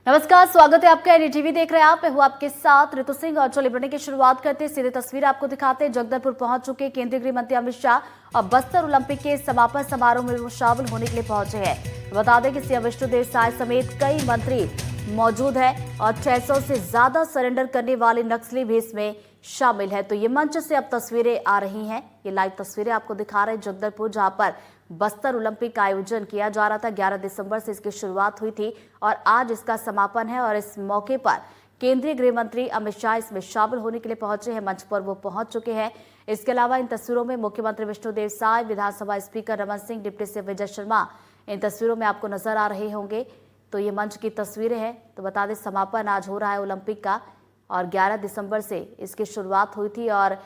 नमस्कार, स्वागत है आपका। एनडीटीवी देख रहे हैं आप। मैं हूं आपके साथ ऋतु सिंह और चलिए बुलेटिन की शुरुआत करते हैं। सीधे तस्वीर आपको दिखाते हैं। जगदलपुर पहुंच चुके केंद्रीय गृह मंत्री अमित शाह और बस्तर ओलंपिक के समापन समारोह में वो शामिल होने के लिए पहुंचे हैं। बता दें कि सीएम विष्णुदेव साय समेत कई मंत्री मौजूद है और 600 से ज्यादा सरेंडर करने वाले नक्सली भी इसमें शामिल है। तो ये मंच से अब तस्वीरें आ रही हैं। ये लाइव तस्वीरें आपको दिखा रहे हैं जगदलपुर, जहां पर बस्तर ओलंपिक का आयोजन किया जा रहा था। 11 दिसंबर से इसकी शुरुआत हुई थी और आज इसका समापन है। और इस मौके पर केंद्रीय गृह मंत्री अमित शाह इसमें शामिल होने के लिए पहुंचे हैं। मंच पर वो पहुंच चुके हैं। इसके अलावा इन तस्वीरों में मुख्यमंत्री विष्णुदेव साय, विधानसभा speaker Raman Singh, deputy CM Vijay Sharma इन तस्वीरों में आपको नजर आ रहे होंगे। तो ये मंच की तस्वीरें हैं। तो बता दें, समापन आज हो रहा है ओलंपिक का और 11 दिसंबर से इसकी शुरुआत हुई थी। और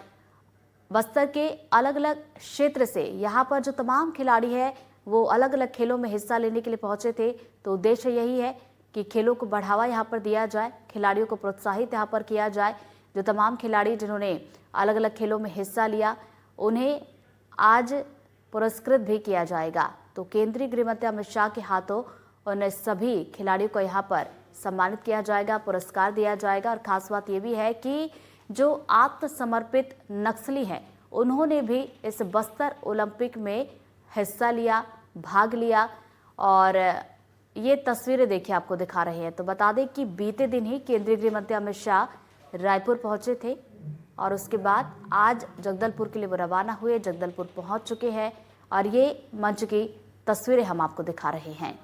बस्तर के अलग अलग क्षेत्र से यहाँ पर जो तमाम खिलाड़ी हैं वो अलग अलग खेलों में हिस्सा लेने के लिए पहुंचे थे। तो उद्देश्य यही है कि खेलों को बढ़ावा यहाँ पर दिया जाए, खिलाड़ियों को प्रोत्साहित यहाँ पर किया जाए। जो तमाम खिलाड़ी जिन्होंने अलग अलग खेलों में हिस्सा लिया उन्हें आज पुरस्कृत भी किया जाएगा। तो केंद्रीय गृह मंत्री अमित शाह के हाथों उन सभी खिलाड़ियों को यहाँ पर सम्मानित किया जाएगा, पुरस्कार दिया जाएगा। और खास बात यह भी है कि जो आत्मसमर्पित नक्सली हैं उन्होंने भी इस बस्तर ओलंपिक में हिस्सा लिया, भाग लिया। और ये तस्वीरें देखिए आपको दिखा रहे हैं। तो बता दें कि बीते दिन ही केंद्रीय गृह मंत्री अमित शाह रायपुर पहुंचे थे और उसके बाद आज जगदलपुर के लिए वो रवाना हुए। जगदलपुर पहुंच चुके हैं और ये मंच की तस्वीरें हम आपको दिखा रहे हैं।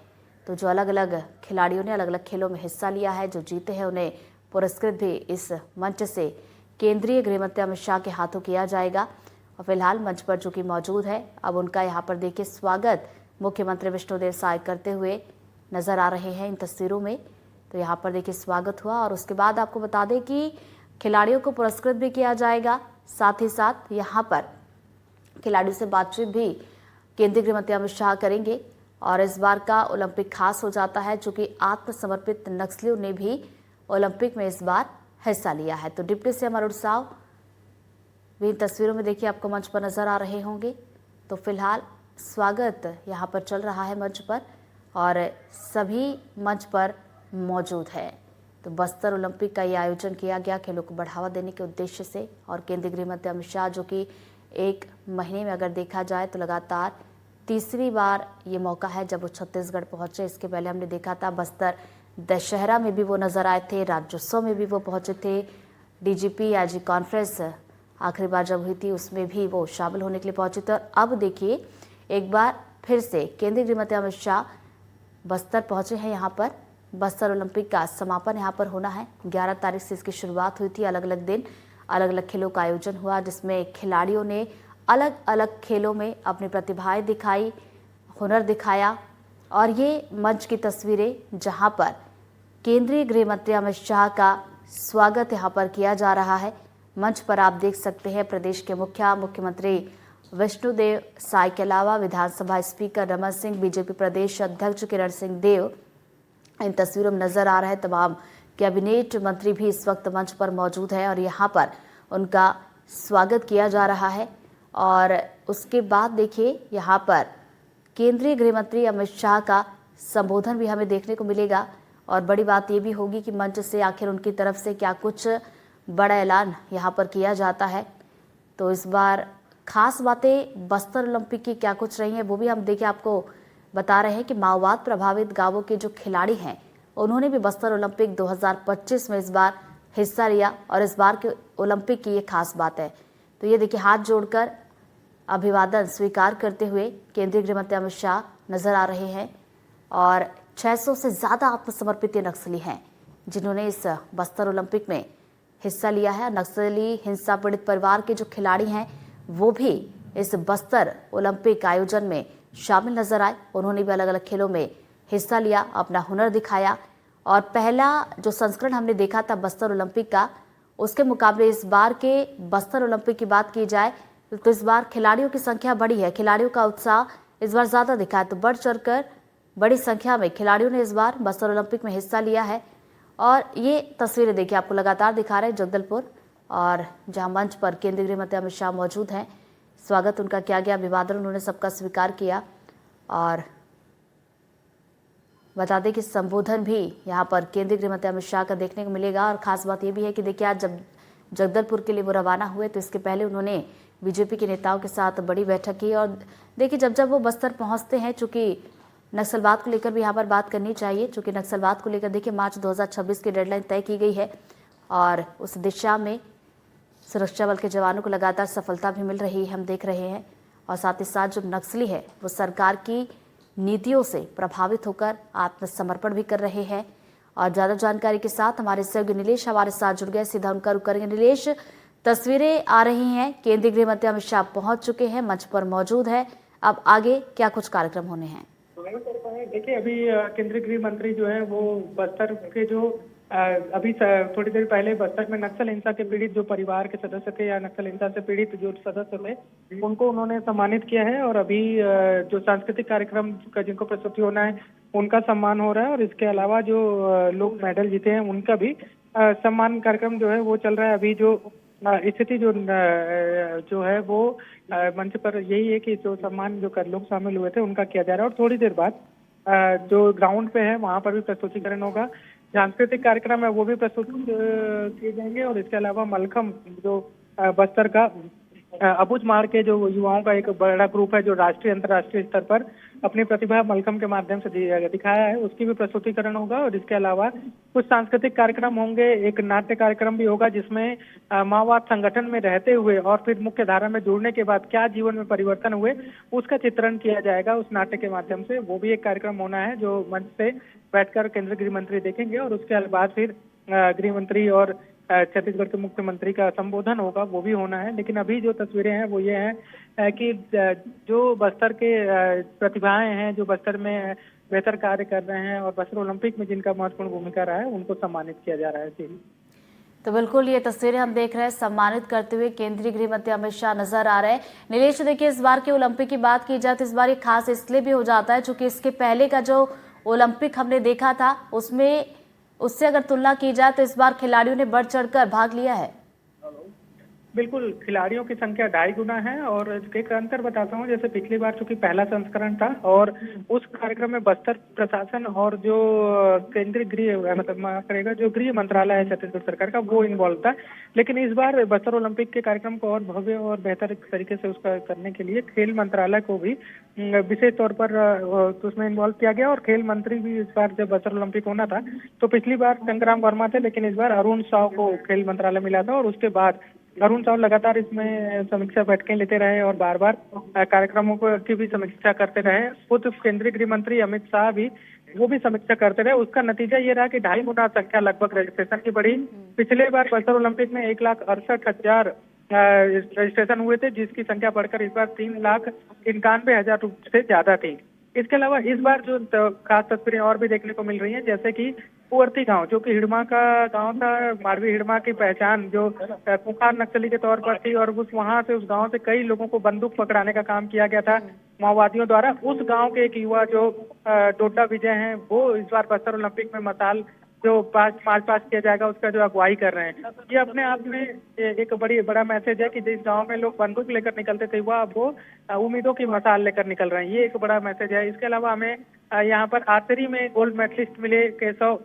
तो जो अलग अलग खिलाड़ियों ने अलग अलग खेलों में हिस्सा लिया है, जो जीते हैं, उन्हें पुरस्कृत भी इस मंच से केंद्रीय गृह मंत्री अमित शाह के हाथों किया जाएगा। और फिलहाल मंच पर जो कि मौजूद है, अब उनका यहाँ पर देखिए स्वागत मुख्यमंत्री विष्णुदेव साय करते हुए नजर आ रहे हैं इन तस्वीरों में। तो यहाँ पर देखिए स्वागत हुआ और उसके बाद आपको बता दें कि खिलाड़ियों को पुरस्कृत भी किया जाएगा। साथ ही साथ यहाँ पर खिलाड़ियों से बातचीत भी केंद्रीय गृह मंत्री अमित शाह करेंगे। और इस बार का ओलंपिक खास हो जाता है चूंकि आत्मसमर्पित नक्सलियों ने भी ओलंपिक में इस बार हिस्सा लिया है। तो डिप्टी सीएम अरुण साव भी इन तस्वीरों में देखिए आपको मंच पर नजर आ रहे होंगे। तो फिलहाल स्वागत यहाँ पर चल रहा है मंच पर और सभी मंच पर मौजूद है। तो बस्तर ओलंपिक का ये आयोजन किया गया खेलों को बढ़ावा देने के उद्देश्य से। और केंद्रीय गृह मंत्री अमित शाह जो कि एक महीने में अगर देखा जाए तो लगातार तीसरी बार ये मौका है जब वो छत्तीसगढ़ पहुंचे। इसके पहले हमने देखा था बस्तर दशहरा में भी वो नजर आए थे, राज्योत्सव में भी वो पहुंचे थे, डीजीपी आईजी कॉन्फ्रेंस आखिरी बार जब हुई थी उसमें भी वो शामिल होने के लिए पहुंचे थे। और अब देखिए एक बार फिर से केंद्रीय गृह मंत्री अमित शाह बस्तर पहुंचे हैं। यहाँ पर बस्तर ओलंपिक का समापन यहाँ पर होना है। 11 तारीख से इसकी शुरुआत हुई थी। अलग अलग दिन अलग अलग खेलों का आयोजन हुआ जिसमें खिलाड़ियों ने अलग अलग खेलों में अपनी प्रतिभाएं दिखाई, हुनर दिखाया। और ये मंच की तस्वीरें जहां पर केंद्रीय गृह मंत्री अमित शाह का स्वागत यहां पर किया जा रहा है। मंच पर आप देख सकते हैं प्रदेश के मुख्यमंत्री विष्णुदेव साय के अलावा विधानसभा स्पीकर रमन सिंह, बीजेपी प्रदेश अध्यक्ष किरण सिंह देव इन तस्वीरों में नजर आ रहे हैं। तमाम कैबिनेट मंत्री भी इस वक्त मंच पर मौजूद हैं और यहाँ पर उनका स्वागत किया जा रहा है। और उसके बाद देखिए यहाँ पर केंद्रीय गृह मंत्री अमित शाह का संबोधन भी हमें देखने को मिलेगा। और बड़ी बात ये भी होगी कि मंच से आखिर उनकी तरफ से क्या कुछ बड़ा ऐलान यहाँ पर किया जाता है। तो इस बार खास बातें बस्तर ओलंपिक की क्या कुछ रही हैं वो भी हम देखिए आपको बता रहे हैं कि माओवाद प्रभावित गांवों के जो खिलाड़ी हैं उन्होंने भी बस्तर ओलंपिक 2025 में इस बार हिस्सा लिया। और इस बार के ओलंपिक की ये खास बात है। तो ये देखिए हाथ जोड़कर अभिवादन स्वीकार करते हुए केंद्रीय गृह मंत्री अमित शाह नजर आ रहे हैं। और 600 से ज्यादा आत्मसमर्पित नक्सली हैं जिन्होंने इस बस्तर ओलंपिक में हिस्सा लिया है। नक्सली हिंसा पीड़ित परिवार के जो खिलाड़ी हैं वो भी इस बस्तर ओलंपिक आयोजन में शामिल नजर आए। उन्होंने भी अलग अलग खेलों में हिस्सा लिया, अपना हुनर दिखाया। और पहला जो संस्करण हमने देखा था बस्तर ओलंपिक का, उसके मुकाबले इस बार के बस्तर ओलंपिक की बात की जाए तो इस बार खिलाड़ियों की संख्या बढ़ी है। खिलाड़ियों का उत्साह इस बार ज्यादा दिखा है। तो बढ़ चढ़कर बड़ी संख्या में खिलाड़ियों ने इस बार बस्तर ओलंपिक में हिस्सा लिया है। और ये तस्वीरें देखिए आपको लगातार दिखा रहे हैं जगदलपुर और जहां मंच पर केंद्रीय गृह मंत्री अमित शाह मौजूद हैं। स्वागत उनका किया गया, अभिवादन उन्होंने सबका स्वीकार किया। और बता दें कि संबोधन भी यहाँ पर केंद्रीय गृह मंत्री अमित शाह का देखने को मिलेगा। और खास बात यह भी है कि देखिए आज जब जगदलपुर के लिए वो रवाना हुए तो इसके पहले उन्होंने बीजेपी के नेताओं के साथ बड़ी बैठक की। और देखिए जब वो बस्तर पहुंचते हैं, चूंकि नक्सलवाद को लेकर भी यहाँ पर बात करनी चाहिए, चूंकि नक्सलवाद को लेकर देखिए मार्च 2026 की डेडलाइन तय की गई है और उस दिशा में सुरक्षा बल के जवानों को लगातार सफलता भी मिल रही है, हम देख रहे हैं। और साथ ही साथ जो नक्सली है वो सरकार की नीतियों से प्रभावित होकर आत्मसमर्पण भी कर रहे हैं। और ज़्यादा जानकारी के साथ हमारे सहयोगी नीलेश हमारे साथ जुड़ गए, सीधा उनका रुख करेंगे। नीलेश, तस्वीरें आ रही हैं, केंद्रीय गृह मंत्री अमित शाह पहुंच चुके हैं, मंच पर मौजूद है, अब आगे क्या कुछ कार्यक्रम होने हैं? देखिए अभी केंद्रीय गृह मंत्री जो है वो बस्तर के जो अभी थोड़ी देर पहले बस्तर में नक्सल हिंसा के पीड़ित जो परिवार के सदस्य थे या नक्सल हिंसा से पीड़ित जो सदस्य थे उनको उन्होंने सम्मानित किया है। और अभी जो सांस्कृतिक कार्यक्रम का जिनको प्रस्तुति होना है उनका सम्मान हो रहा है। और इसके अलावा जो लोग मेडल जीते हैं उनका भी सम्मान कार्यक्रम जो है वो चल रहा है। अभी जो स्थिति जो है वो मंच पर यही है कि जो सम्मान जो कर लोग शामिल हुए थे उनका किया जा रहा है। और थोड़ी देर बाद जो ग्राउंड पे है वहां पर भी प्रस्तुतिकरण होगा, सांस्कृतिक कार्यक्रम है वो भी प्रस्तुत किए जाएंगे। और इसके अलावा मलखम जो बस्तर का अबुझ मार के जो युवाओं का एक बड़ा ग्रुप है जो राष्ट्रीय अंतर्राष्ट्रीय स्तर पर अपनी प्रतिभा मलखम के माध्यम से दिखाया है, उसकी भी प्रस्तुतिकरण होगा। और इसके अलावा कुछ सांस्कृतिक कार्यक्रम होंगे, एक नाट्य कार्यक्रम भी होगा जिसमें माओवाद संगठन में रहते हुए और फिर मुख्य धारा में जुड़ने के बाद क्या जीवन में परिवर्तन हुए उसका चित्रण किया जाएगा उस नाट्य के माध्यम से। वो भी एक कार्यक्रम होना है जो मंच से बैठकर केंद्रीय गृह मंत्री देखेंगे। और उसके बाद फिर गृह मंत्री और छत्तीसगढ़ के मुख्यमंत्री का संबोधन होगा, वो भी होना है। लेकिन अभी जो तस्वीरें हैं वो ये हैं कि जो बस्तर के प्रतिभाएं हैं जो बस्तर में बेहतर कार्य कर रहे हैं और बस्तर ओलंपिक में जिनका महत्वपूर्ण भूमिका रहा है उनको सम्मानित किया जा रहा है। तो बिल्कुल ये तस्वीरें हम देख रहे हैं, सम्मानित करते हुए केंद्रीय गृह मंत्री अमित शाह नजर आ रहे हैं। नीलेश, देखिए इस बार के ओलंपिक की बात की जाए तो इस बार ये खास इसलिए भी हो जाता है चूंकि इसके पहले का जो ओलंपिक हमने देखा था उससे अगर तुलना की जाए तो इस बार खिलाड़ियों ने बढ़ चढ़कर भाग लिया है। बिल्कुल, खिलाड़ियों की संख्या 2.5 गुना है। और एक अंतर बताता हूँ, जैसे पिछली बार चूंकि पहला संस्करण था और उस कार्यक्रम में बस्तर प्रशासन और जो केंद्रीय गृह मतलब करेगा जो गृह मंत्रालय है छत्तीसगढ़ सरकार का वो इन्वॉल्व था। लेकिन इस बार बस्तर ओलंपिक के कार्यक्रम को और भव्य और बेहतर तरीके से उसका करने के लिए खेल मंत्रालय को भी विशेष तौर पर उसमें इन्वॉल्व किया गया। और खेल मंत्री भी इस बार जब बस्तर ओलंपिक होना था तो पिछली बार संग्राम वर्मा थे, लेकिन इस बार अरुण साव को खेल मंत्रालय मिला था। और उसके बाद अरुण साव लगातार इसमें समीक्षा बैठकें लेते रहे और बार बार कार्यक्रमों की भी समीक्षा करते रहे। खुद केंद्रीय गृह मंत्री अमित शाह भी वो भी समीक्षा करते रहे। उसका नतीजा ये रहा कि 2.5 गुना संख्या लगभग रजिस्ट्रेशन की बढ़ी। पिछले बार बस्तर ओलंपिक में 1,68,000 रजिस्ट्रेशन हुए थे, जिसकी संख्या बढ़कर इस बार 3,91,000 से ज्यादा थी। इसके अलावा इस बार जो खास तस्वीरें और भी देखने को मिल रही हैं, जैसे कि कुंवरती गांव जो कि हिड़मा का गांव था, मारवी हिड़मा की पहचान जो कुखार नक्सली के तौर पर थी और वहां से उस गांव से कई लोगों को बंदूक पकड़ाने का काम किया गया था माओवादियों द्वारा। उस गांव के एक युवा जो डोडा विजय हैं वो इस बार बस्तर ओलंपिक में मसाल जो मार्च पास किया जाएगा उसका जो अगुवाई कर रहे हैं। ये अपने आप में एक बड़ा मैसेज है कि जिस गांव में लोग बंदूक लेकर निकलते थे वो उम्मीदों की मसाल लेकर निकल रहे हैं। ये एक बड़ा मैसेज है। इसके अलावा हमें यहाँ पर आर्चरी में गोल्ड मेडलिस्ट मिले केशव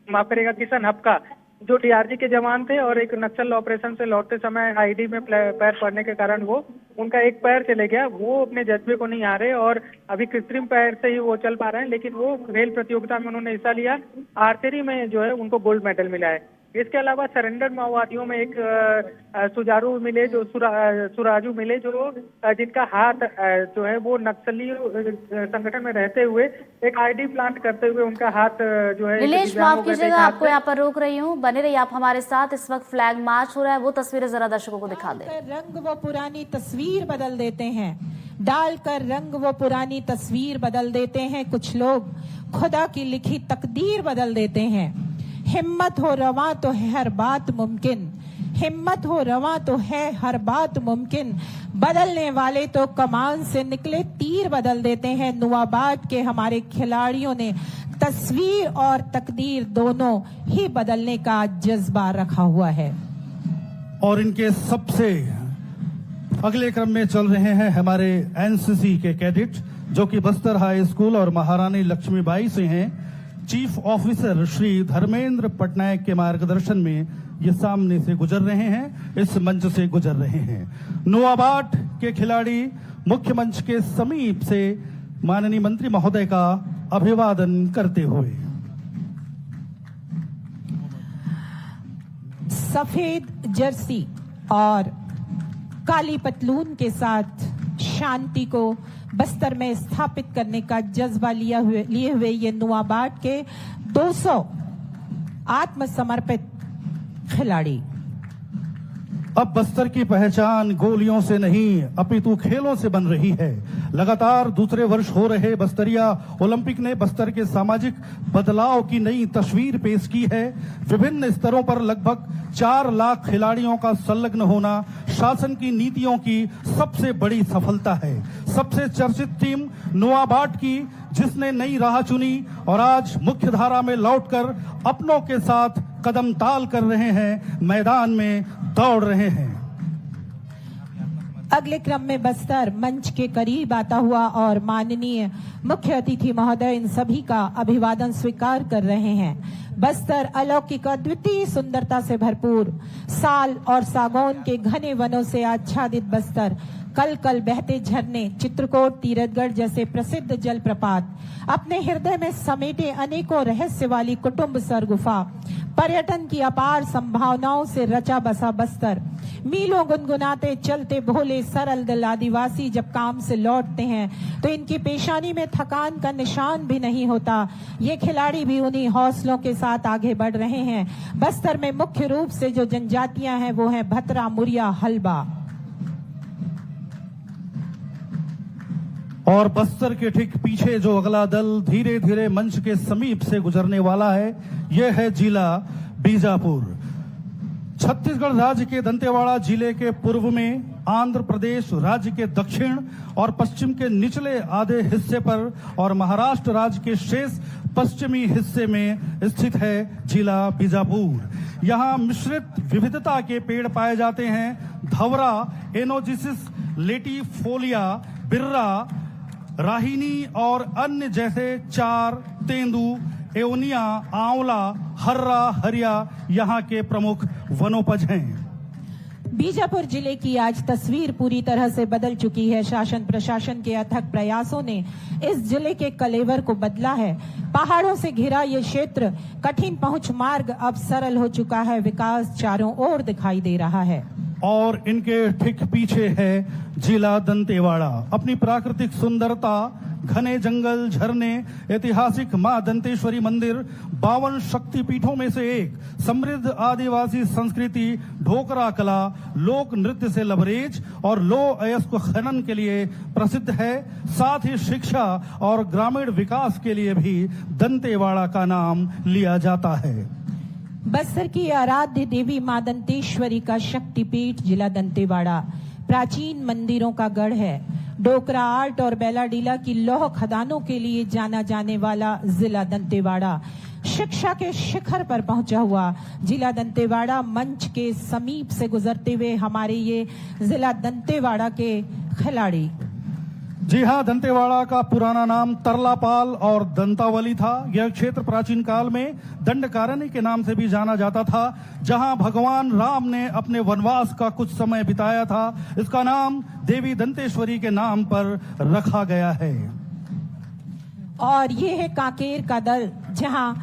किशन हपका जो डीआरजी के जवान थे और एक नक्सल ऑपरेशन से लौटते समय आईडी में पैर पड़ने के कारण उनका एक पैर चले गया। वो अपने जज्बे को नहीं हारे और अभी कृत्रिम पैर से ही वो चल पा रहे हैं, लेकिन वो खेल प्रतियोगिता में उन्होंने हिस्सा लिया। आर्चरी में जो है उनको गोल्ड मेडल मिला है। इसके अलावा सरेंडर माओवादियों में एक सुजारू मिले जो सुराजू मिले जो जिनका हाथ जो है वो नक्सली संगठन में रहते हुए एक आईडी प्लांट करते हुए उनका हाथ जो है। नीलेश, माफ कीजिएगा आपको यहाँ पर रोक रही हूँ, बने रहिए आप हमारे साथ। इस वक्त फ्लैग मार्च हो रहा है, वो तस्वीरें जरा दर्शकों को दिखा दें। रंग वो पुरानी तस्वीर बदल देते हैं, डालकर रंग वो पुरानी तस्वीर बदल देते हैं। कुछ लोग खुदा की लिखी तकदीर बदल देते हैं। हिम्मत हो रवा तो है हर बात मुमकिन, हिम्मत हो रवा तो है हर बात मुमकिन। बदलने वाले तो कमान से निकले तीर बदल देते हैं। नवाबाद के हमारे खिलाड़ियों ने तस्वीर और तकदीर दोनों ही बदलने का जज्बा रखा हुआ है। और इनके सबसे अगले क्रम में चल रहे हैं हमारे एनसीसी के कैडेट जो कि बस्तर हाई स्कूल और महारानी लक्ष्मीबाई से हैं। चीफ ऑफिसर श्री धर्मेंद्र पटनायक के मार्गदर्शन में ये सामने से गुजर रहे हैं, इस मंच से गुजर रहे हैं। नोआबाट के खिलाड़ी मुख्य मंच के समीप से माननीय मंत्री महोदय का अभिवादन करते हुए। सफेद जर्सी और काली पतलून के साथ शांति को बस्तर में स्थापित करने का जज्बा लिए हुए ये नोआबाट के 200 आत्मसमर्पित खिलाड़ी। अब बस्तर की पहचान गोलियों से नहीं अपितु खेलों से बन रही है। लगातार दूसरे वर्ष हो रहे बस्तरिया ओलंपिक ने बस्तर के सामाजिक बदलाव की नई तस्वीर पेश की है। विभिन्न स्तरों पर लगभग 4 लाख खिलाड़ियों का संलग्न होना शासन की नीतियों की सबसे बड़ी सफलता है। सबसे चर्चित टीम नोआबाट की, जिसने नई राह चुनी और आज मुख्य धारा में लौटकर अपनों के साथ कदम ताल कर रहे हैं, मैदान में दौड़ रहे हैं। अगले क्रम में बस्तर मंच के करीब आता हुआ और माननीय मुख्य अतिथि महोदय इन सभी का अभिवादन स्वीकार कर रहे हैं। बस्तर अलौकिक अद्वितीय सुंदरता से भरपूर, साल और सागौन के घने वनों से आच्छादित बस्तर, कल कल बहते झरने, चित्रकूट, तीरथगढ़ जैसे प्रसिद्ध जलप्रपात, अपने हृदय में समेटे अनेकों रहस्य वाली कुटुंब सर गुफा, पर्यटन की अपार संभावनाओं से रचा बसा बस्तर, मीलों गुनगुनाते चलते भोले सरल दिल आदिवासी जब काम से लौटते हैं तो इनकी पेशानी में थकान का निशान भी नहीं होता। ये खिलाड़ी भी उन्हीं हौसलों के साथ आगे बढ़ रहे हैं। बस्तर में मुख्य रूप से जो जनजातियां हैं वो हैं भतरा, मुरिया, हल्बा। और बस्तर के ठीक पीछे जो अगला दल धीरे धीरे मंच के समीप से गुजरने वाला है, यह है जिला बीजापुर। छत्तीसगढ़ राज्य के दंतेवाड़ा जिले के पूर्व में, आंध्र प्रदेश राज्य के दक्षिण और पश्चिम के निचले आधे हिस्से पर और महाराष्ट्र राज्य के शेष पश्चिमी हिस्से में स्थित है जिला बीजापुर। यहाँ मिश्रित विविधता के पेड़ पाए जाते हैं। धवरा, एनोजिसिस लेटिफोलिया, बिर्रा, राहिनी और अन्य जैसे चार, तेंदू, एओनिया, आंवला, हर्रा, हरिया यहाँ के प्रमुख वनोपज हैं। बीजापुर जिले की आज तस्वीर पूरी तरह से बदल चुकी है। शासन प्रशासन के अथक प्रयासों ने इस जिले के कलेवर को बदला है। पहाड़ों से घिरा ये क्षेत्र, कठिन पहुंच मार्ग अब सरल हो चुका है। विकास चारों ओर दिखाई दे रहा है। और इनके ठीक पीछे है जिला दंतेवाड़ा। अपनी प्राकृतिक सुंदरता, घने जंगल, झरने, ऐतिहासिक मां दंतेश्वरी मंदिर, 52 शक्तिपीठों में से एक, समृद्ध आदिवासी संस्कृति, ढोकरा कला, लोक नृत्य से लबरेज और लौह अयस्क खनन के लिए प्रसिद्ध है। साथ ही शिक्षा और ग्रामीण विकास के लिए भी दंतेवाड़ा का नाम लिया जाता है। बस्तर की आराध्य देवी मां दंतेश्वरी का शक्तिपीठ जिला दंतेवाड़ा प्राचीन मंदिरों का गढ़ है। डोकरा आर्ट और बेलाडीला की लौह खदानों के लिए जाना जाने वाला जिला दंतेवाड़ा, शिक्षा के शिखर पर पहुंचा हुआ जिला दंतेवाड़ा मंच के समीप से गुजरते हुए हमारे ये जिला दंतेवाड़ा के खिलाड़ी। जी हाँ, दंतेवाड़ा का पुराना नाम तरलापाल और दंतावली था। यह क्षेत्र प्राचीन काल में दंडकारण्य के नाम से भी जाना जाता था, जहां भगवान राम ने अपने वनवास का कुछ समय बिताया था। इसका नाम देवी दंतेश्वरी के नाम पर रखा गया है। और ये है कांकेर का दल, जहां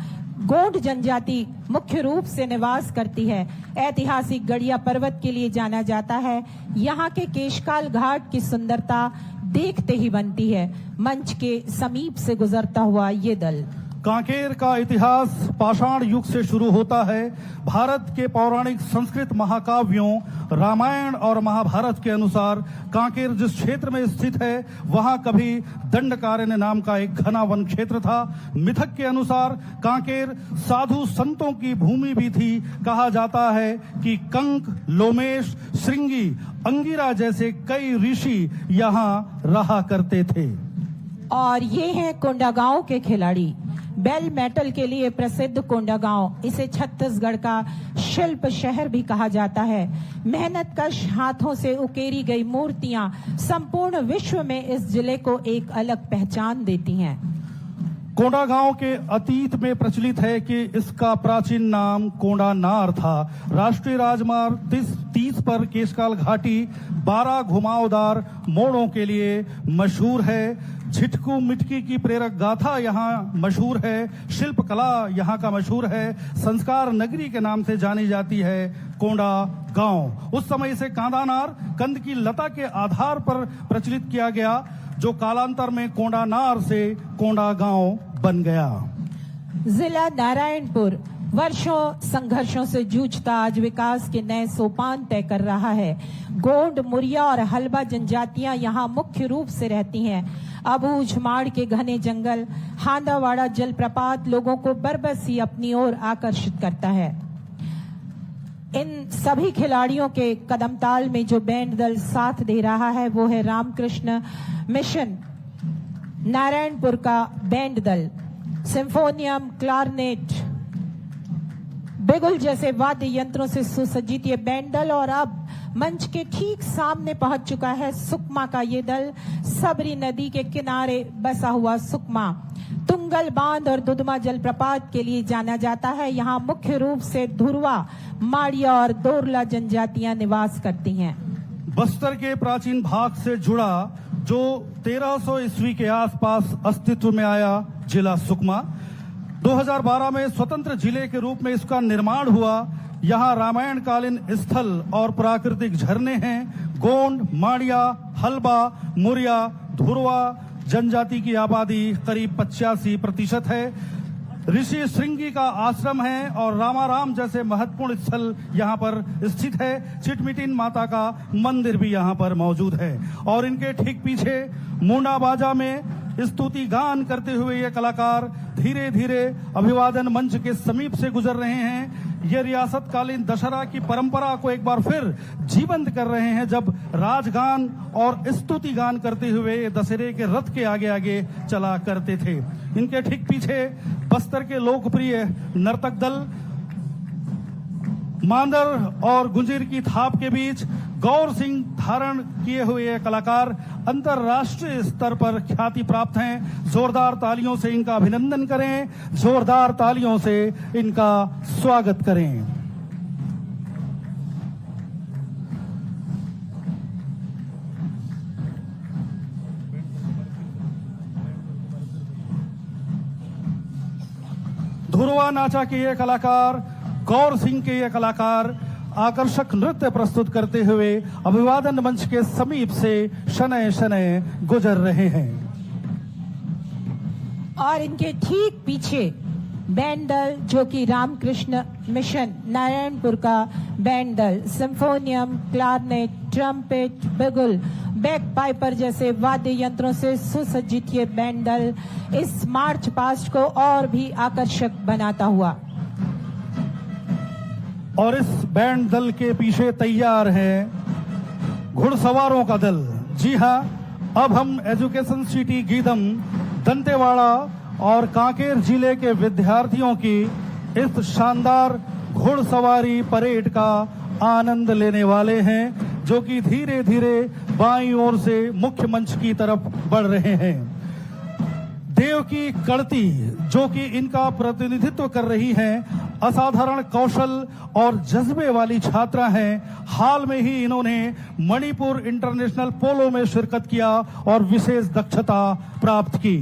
गोंड जनजाति मुख्य रूप से निवास करती है। ऐतिहासिक गड़िया पर्वत के लिए जाना जाता है। यहाँ के केशकाल घाट की सुंदरता देखते ही बनती है। मंच के समीप से गुजरता हुआ ये दल। कांकेर का इतिहास पाषाण युग से शुरू होता है। भारत के पौराणिक संस्कृत महाकाव्यों रामायण और महाभारत के अनुसार कांकेर जिस क्षेत्र में स्थित है वहां कभी दंडकारण्य नाम का एक घना वन क्षेत्र था। मिथक के अनुसार कांकेर साधु संतों की भूमि भी थी। कहा जाता है कि कंक, लोमेश, श्रृंगी, अंगिरा जैसे कई ऋषि यहाँ रहा करते थे। और ये हैं कोंडागांव के खिलाड़ी। बेल मेटल के लिए प्रसिद्ध कोंडागांव, इसे छत्तीसगढ़ का शिल्प शहर भी कहा जाता है। मेहनतकश हाथों से उकेरी गई मूर्तियां संपूर्ण विश्व में इस जिले को एक अलग पहचान देती हैं। कोंडागांव के अतीत में प्रचलित है कि इसका प्राचीन नाम कोंडानार था। राष्ट्रीय राजमार्ग 30 पर केशकाल घाटी 12 घुमावदार मोड़ों के लिए मशहूर है। झिटकू मिटकी की प्रेरक गाथा यहाँ मशहूर है। शिल्प कला यहाँ का मशहूर है। संस्कार नगरी के नाम से जानी जाती है कोंडा गांव। उस समय से कांदानार कंद की लता के आधार पर प्रचलित किया गया, जो कालांतर में कोंडानार से कोंडा गांव बन गया। जिला नारायणपुर वर्षों संघर्षों से जूझता आज विकास के नए सोपान तय कर रहा है। गोंड, मुरिया और हलबा जनजातियां यहां मुख्य रूप से रहती हैं। अबूझ माड़ के घने जंगल, हांदावाड़ा जलप्रपात लोगों को बरबसी अपनी ओर आकर्षित करता है। इन सभी खिलाड़ियों के कदमताल में जो बैंड दल साथ दे रहा है वो है रामकृष्ण मिशन नारायणपुर का बैंड दल। सिम्फोनियम, क्लारनेट, बिगुल जैसे वाद्य यंत्रों से सुसज्जित ये बैंड दल और अब मंच के ठीक सामने पहुंच चुका है सुकमा का ये दल। सबरी नदी के किनारे बसा हुआ सुकमा तुंगल बांध और दुदमा जलप्रपात के लिए जाना जाता है। यहाँ मुख्य रूप से धुरवा, माड़िया और दोरला जनजातियां निवास करती हैं। बस्तर के प्राचीन भाग से जुड़ा जो 1300 ईस्वी के आसपास अस्तित्व में आया जिला सुकमा, 2012 में स्वतंत्र जिले के रूप में इसका निर्माण हुआ। यहाँ रामायण कालीन स्थल और प्राकृतिक झरने हैं। गोंड, माड़िया, हलबा, मुरिया, धुरवा जनजाति की आबादी करीब 85% है। ऋषि श्रृंगी का आश्रम है और रामाराम जैसे महत्वपूर्ण स्थल यहाँ पर स्थित है। चिटमिटिन माता का मंदिर भी यहाँ पर मौजूद है और इनके ठीक पीछे मुंडा बाजा में स्तुति गान करते हुए ये कलाकार धीरे धीरे अभिवादन मंच के समीप से गुजर रहे हैं। ये रियासतकालीन दशहरा की परंपरा को एक बार फिर जीवंत कर रहे हैं, जब राजगान और स्तुति गान करते हुए दशहरे के रथ के आगे आगे चला करते थे। इनके ठीक पीछे बस्तर के लोकप्रिय नर्तक दल मांदर और गुंजीर की थाप के बीच गौर सिंह धारण किए हुए ये कलाकार अंतर्राष्ट्रीय स्तर पर ख्याति प्राप्त हैं। जोरदार तालियों से इनका अभिनंदन करें, जोरदार तालियों से इनका स्वागत करें। धुरवा नाचा के ये कलाकार, गौर सिंह के ये कलाकार आकर्षक नृत्य प्रस्तुत करते हुए अभिवादन मंच के समीप से शनय शनय गुजर रहे हैं। और इनके ठीक पीछे बैंड दल जो कि रामकृष्ण मिशन नारायणपुर का बैंड दल, सिम्फोनियम, क्लारनेट, ट्रम्पेट, बिगुल, बैक पाइपर जैसे वाद्य यंत्रों से सुसज्जित ये बैंड दल इस मार्च पास्ट को और भी आकर्षक बनाता हुआ। और इस बैंड दल के पीछे तैयार है घुड़सवारों का दल। जी हां, अब हम एजुकेशन सिटी गीदम, दंतेवाड़ा और कांकेर जिले के विद्यार्थियों की इस शानदार घुड़सवारी परेड का आनंद लेने वाले हैं, जो कि धीरे धीरे बाईं ओर से मुख्य मंच की तरफ बढ़ रहे हैं। देव की कड़ती जो कि इनका प्रतिनिधित्व कर रही हैं, असाधारण कौशल और जज्बे वाली छात्रा हैं। हाल में ही इन्होंने मणिपुर इंटरनेशनल पोलो में शिरकत किया और विशेष दक्षता प्राप्त की।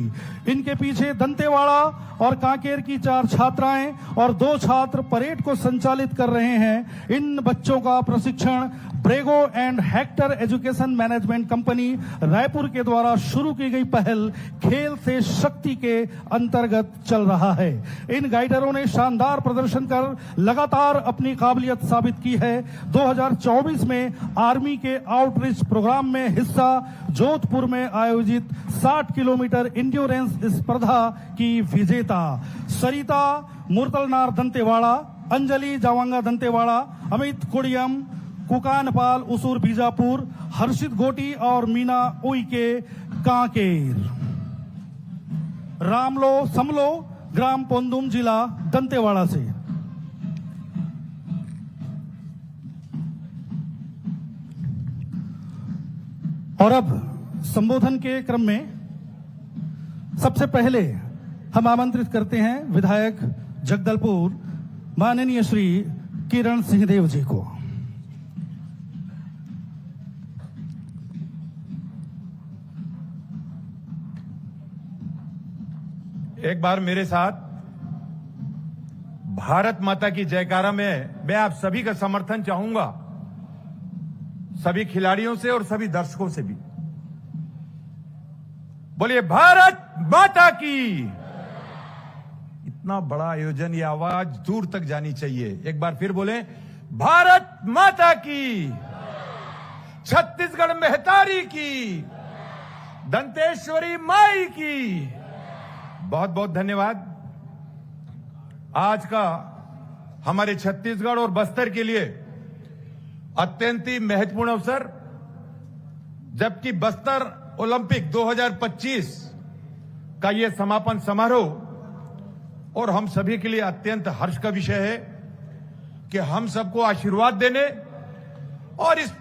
इनके पीछे दंतेवाड़ा और कांकेर की 4 छात्राएं और 2 छात्र परेड को संचालित कर रहे हैं। इन बच्चों का प्रशिक्षण Brego and Hector education management company Raipur के द्वारा शुरू की गई पहल खेल से शक्ति के अंतर्गत चल रहा है। इन गाइडरों ने शानदार प्रदर्शन कर लगातार अपनी काबिलियत साबित की है। 2024 में आर्मी के आउटरीच प्रोग्राम में हिस्सा जोधपुर में आयोजित 60 किलोमीटर इंड्योरेंस स्पर्धा की विजेता सरिता मुरतलनार दंतेवाड़ा, अंजलि जावांगा दंतेवाड़ा, अमित कुड़ियम कुकानपाल उसूर बीजापुर, हर्षित गोटी और मीना उइके कांकेर, रामलो समलो ग्राम पोंदुम जिला दंतेवाड़ा से। और अब संबोधन के क्रम में सबसे पहले हम आमंत्रित करते हैं विधायक जगदलपुर माननीय श्री किरण सिंहदेव जी को। एक बार मेरे साथ भारत माता की जयकारा में मैं आप सभी का समर्थन चाहूंगा, सभी खिलाड़ियों से और सभी दर्शकों से भी। बोलिए भारत माता की। इतना बड़ा आयोजन, ये आवाज दूर तक जानी चाहिए। एक बार फिर बोले भारत माता की, छत्तीसगढ़ मेहतारी की, दंतेश्वरी माई की। बहुत बहुत धन्यवाद। आज का हमारे छत्तीसगढ़ और बस्तर के लिए अत्यंत ही महत्वपूर्ण अवसर, जबकि बस्तर ओलंपिक 2025 का यह समापन समारोह और हम सभी के लिए अत्यंत हर्ष का विषय है कि हम सबको आशीर्वाद देने और इस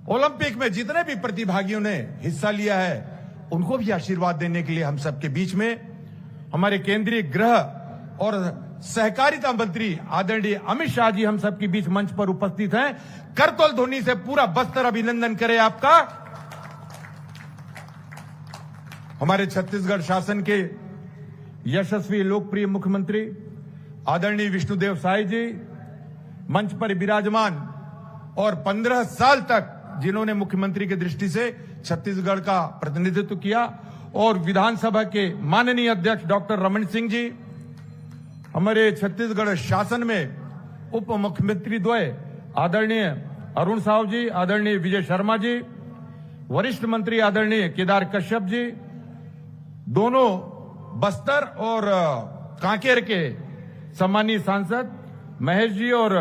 ओलंपिक में जितने भी प्रतिभागियों ने हिस्सा लिया है उनको भी आशीर्वाद देने के लिए हम सबके बीच में हमारे केंद्रीय गृह और सहकारिता मंत्री आदरणीय अमित शाह जी हम सबके बीच मंच पर उपस्थित हैं। करतल ध्वनि से पूरा बस्तर अभिनंदन करे आपका। हमारे छत्तीसगढ़ शासन के यशस्वी लोकप्रिय मुख्यमंत्री आदरणीय विष्णुदेव साय जी मंच पर विराजमान और 15 साल तक जिन्होंने मुख्यमंत्री की दृष्टि से छत्तीसगढ़ का प्रतिनिधित्व किया, और विधानसभा के माननीय अध्यक्ष डॉक्टर रमन सिंह जी, हमारे छत्तीसगढ़ शासन में उप मुख्यमंत्री द्वय आदरणीय अरुण साहू जी, आदरणीय विजय शर्मा जी, वरिष्ठ मंत्री आदरणीय केदार कश्यप जी, दोनों बस्तर और कांकेर के सम्मानीय सांसद महेश जी और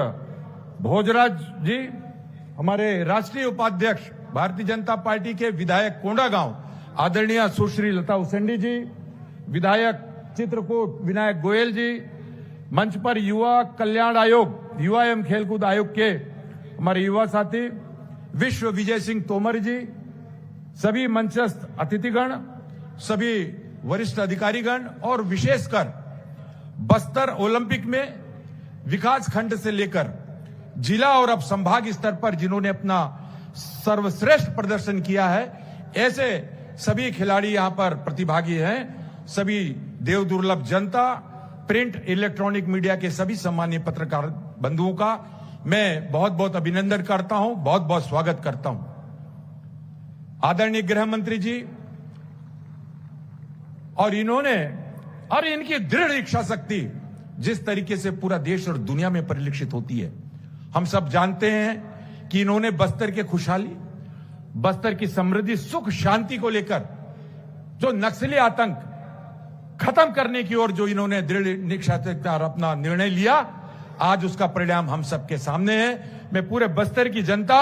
भोजराज जी, हमारे राष्ट्रीय उपाध्यक्ष भारतीय जनता पार्टी के विधायक कोंडागांव आदरणीय सुश्री लता उसेंडी जी, विधायक चित्रकूट विनायक गोयल जी, मंच पर युवा कल्याण आयोग, युवा एवं खेलकूद आयोग के हमारे युवा साथी विश्व विजय सिंह तोमर जी, सभी मंचस्थ अतिथिगण, सभी वरिष्ठ अधिकारीगण और विशेषकर बस्तर ओलंपिक में विकास खंड से लेकर जिला और अब संभाग स्तर पर जिन्होंने अपना सर्वश्रेष्ठ प्रदर्शन किया है, ऐसे सभी खिलाड़ी यहां पर प्रतिभागी हैं। सभी देव दुर्लभ जनता, प्रिंट इलेक्ट्रॉनिक मीडिया के सभी सम्मानीय पत्रकार बंधुओं का मैं बहुत बहुत अभिनंदन करता हूं, बहुत बहुत स्वागत करता हूं। आदरणीय गृह मंत्री जी और इनकी दृढ़ इच्छा शक्ति जिस तरीके से पूरा देश और दुनिया में परिलक्षित होती है, हम सब जानते हैं कि इन्होंने बस्तर के खुशहाली, बस्तर की समृद्धि, सुख शांति को लेकर जो नक्सली आतंक खत्म करने की ओर जो इन्होंने दृढ़ निश्चयता और अपना निर्णय लिया, आज उसका परिणाम हम सबके सामने है। मैं पूरे बस्तर की जनता,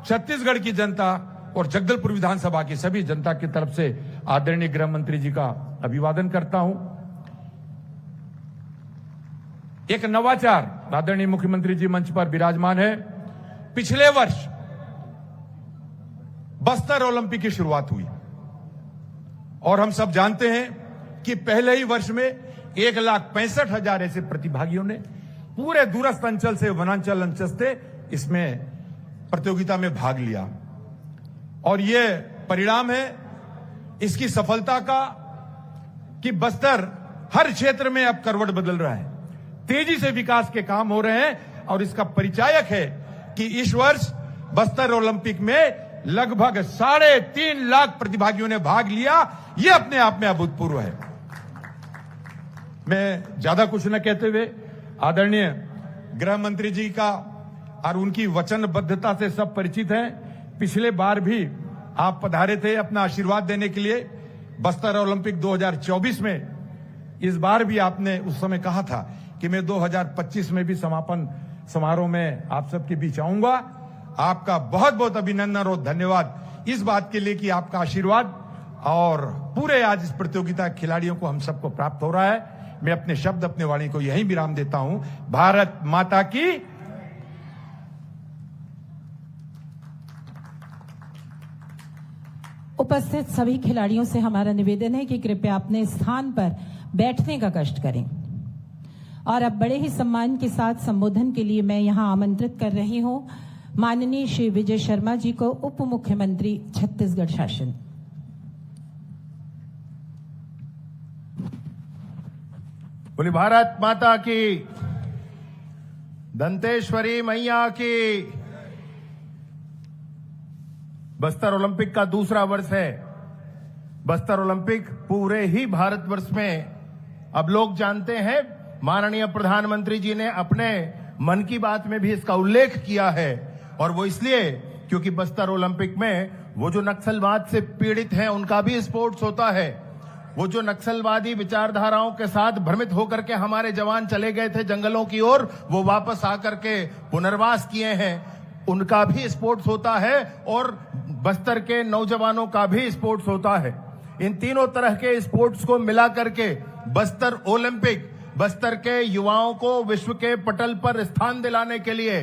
छत्तीसगढ़ की जनता और जगदलपुर विधानसभा की सभी जनता की तरफ से आदरणीय गृह मंत्री जी का अभिवादन करता हूं। एक नवाचार, आदरणीय मुख्यमंत्री जी मंच पर विराजमान है। पिछले वर्ष बस्तर ओलंपिक की शुरुआत हुई और हम सब जानते हैं कि पहले ही वर्ष में 1,65,000 ऐसे प्रतिभागियों ने पूरे दूरस्थ अंचल से वनांचल अंचल से इसमें प्रतियोगिता में भाग लिया, और ये परिणाम है इसकी सफलता का कि बस्तर हर क्षेत्र में अब करवट बदल रहा है, तेजी से विकास के काम हो रहे हैं, और इसका परिचायक है कि इस वर्ष बस्तर ओलंपिक में लगभग 3.5 लाख प्रतिभागियों ने भाग लिया। यह अपने आप में अभूतपूर्व है। मैं ज्यादा कुछ न कहते हुए आदरणीय गृह मंत्री जी का और उनकी वचनबद्धता से सब परिचित हैं। पिछले बार भी आप पधारे थे अपना आशीर्वाद देने के लिए बस्तर ओलंपिक 2024 में। इस बार भी आपने उस समय कहा था कि मैं 2025 में भी समापन समारोह में आप सबके बीच आऊंगा। आपका बहुत बहुत अभिनंदन और धन्यवाद इस बात के लिए कि आपका आशीर्वाद और पूरे आज इस प्रतियोगिता के खिलाड़ियों को हम सबको प्राप्त हो रहा है। मैं अपने शब्द, अपने वाणी को यहीं विराम देता हूं। भारत माता की। उपस्थित सभी खिलाड़ियों से हमारा निवेदन है कि कृपया अपने स्थान पर बैठने का कष्ट करें। और अब बड़े ही सम्मान के साथ संबोधन के लिए मैं यहां आमंत्रित कर रही हूं माननीय श्री विजय शर्मा जी को, उप मुख्यमंत्री छत्तीसगढ़ शासन। बोली भारत माता की, दंतेश्वरी मैया की। बस्तर ओलंपिक का दूसरा वर्ष है। बस्तर ओलंपिक पूरे ही भारतवर्ष में अब लोग जानते हैं। माननीय प्रधानमंत्री जी ने अपने मन की बात में भी इसका उल्लेख किया है, और वो इसलिए क्योंकि बस्तर ओलंपिक में वो जो नक्सलवाद से पीड़ित हैं उनका भी स्पोर्ट्स होता है। वो जो नक्सलवादी विचारधाराओं के साथ भ्रमित होकर के हमारे जवान चले गए थे जंगलों की ओर, वो वापस आकर के पुनर्वास किए हैं, उनका भी स्पोर्ट्स होता है, और बस्तर के नौजवानों का भी स्पोर्ट्स होता है। इन तीनों तरह के स्पोर्ट्स को मिला करके बस्तर ओलंपिक बस्तर के युवाओं को विश्व के पटल पर स्थान दिलाने के लिए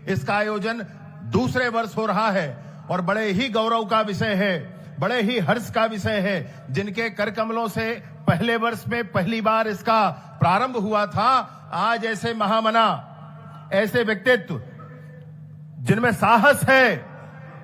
इसका आयोजन दूसरे वर्ष हो रहा है, और बड़े ही गौरव का विषय है, बड़े ही हर्ष का विषय है। जिनके करकमलों से पहले वर्ष में पहली बार इसका प्रारंभ हुआ था, आज ऐसे महामना, ऐसे व्यक्तित्व जिनमें साहस है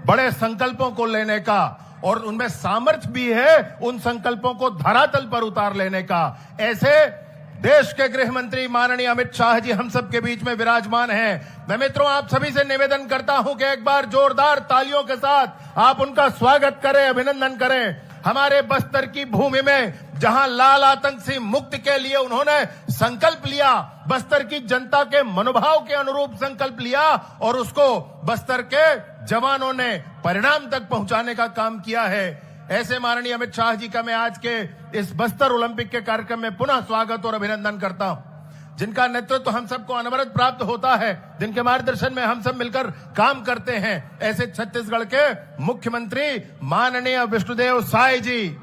बड़े संकल्पों को लेने का, और उनमें सामर्थ्य भी है उन संकल्पों को धरातल पर उतार लेने का, ऐसे देश के गृह मंत्री माननीय अमित शाह जी हम सबके बीच में विराजमान हैं। मैं मित्रों आप सभी से निवेदन करता हूं कि एक बार जोरदार तालियों के साथ आप उनका स्वागत करें, अभिनंदन करें। हमारे बस्तर की भूमि में जहां लाल आतंक से मुक्ति के लिए उन्होंने संकल्प लिया, बस्तर की जनता के मनोभाव के अनुरूप संकल्प लिया, और उसको बस्तर के जवानों ने परिणाम तक पहुंचाने का काम किया है। ऐसे माननीय अमित शाह जी का मैं आज के इस बस्तर ओलंपिक के कार्यक्रम में पुनः स्वागत और अभिनंदन करता हूं। जिनका नेतृत्व हम सबको अनवरत प्राप्त होता है, जिनके मार्गदर्शन में हम सब मिलकर काम करते हैं, ऐसे छत्तीसगढ़ के मुख्यमंत्री माननीय विष्णुदेव साय जी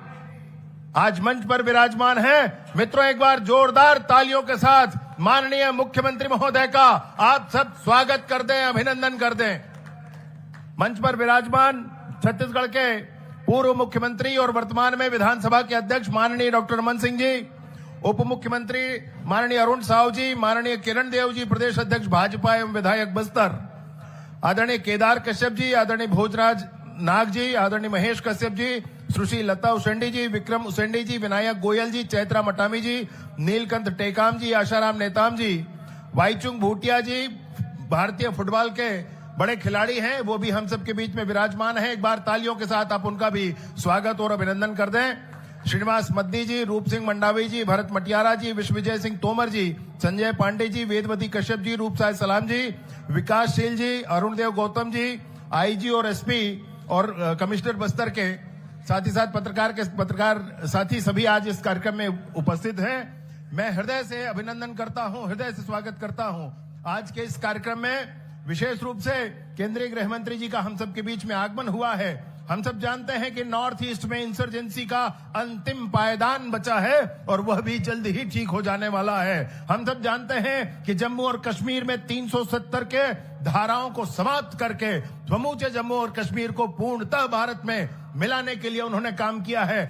आज मंच पर विराजमान हैं। मित्रों एक बार जोरदार तालियों के साथ माननीय मुख्यमंत्री महोदय का आप सब स्वागत कर दें, अभिनंदन कर दें। मंच पर विराजमान छत्तीसगढ़ के पूर्व मुख्यमंत्री और वर्तमान में विधानसभा के अध्यक्ष माननीय डॉक्टर रमन सिंह जी, उप मुख्यमंत्री माननीय अरुण साव जी, माननीय किरण देव जी, प्रदेश अध्यक्ष भाजपा एवं विधायक बस्तर, आदरणीय केदार कश्यप जी, आदरणीय भोजराज नाग जी, आदरणीय महेश कश्यप जी, सुश्री लता उसेंडी जी, विक्रम उसेंडी जी, विनायक गोयल जी, चैत्रा मटामी जी, नीलकंठ टेकाम जी, आशाराम नेताम जी, वाईचुंग भूटिया जी, भारतीय फुटबॉल के बड़े खिलाड़ी हैं, वो भी हम सबके बीच में विराजमान हैं। एक बार तालियों के साथ आप उनका भी स्वागत और अभिनंदन कर दें। श्रीनिवास मद्दी जी, रूप सिंह मंडावी जी, भरत मटियारा जी, विश्वविजय सिंह तोमर जी, संजय पांडे जी, वेदवती कश्यप जी, रूप साय सलाम जी, विकासशील जी, अरुण देव गौतम जी, आईजी और एसपी और कमिश्नर बस्तर के साथ ही साथ पत्रकार साथी सभी आज इस कार्यक्रम में उपस्थित हैं। मैं हृदय से अभिनंदन करता हूं, हृदय से स्वागत करता हूं। आज के इस कार्यक्रम में विशेष रूप से केंद्रीय गृह मंत्री जी का हम सब के बीच में आगमन हुआ है। हम सब जानते हैं कि नॉर्थ ईस्ट में इंसर्जेंसी का अंतिम पायदान बचा है, और वह भी जल्द ही ठीक हो जाने वाला है। हम सब जानते हैं कि जम्मू और कश्मीर में 370 के धाराओं को समाप्त करके समूचे जम्मू और कश्मीर को पूर्णतः भारत में मिलाने के लिए उन्होंने काम किया है।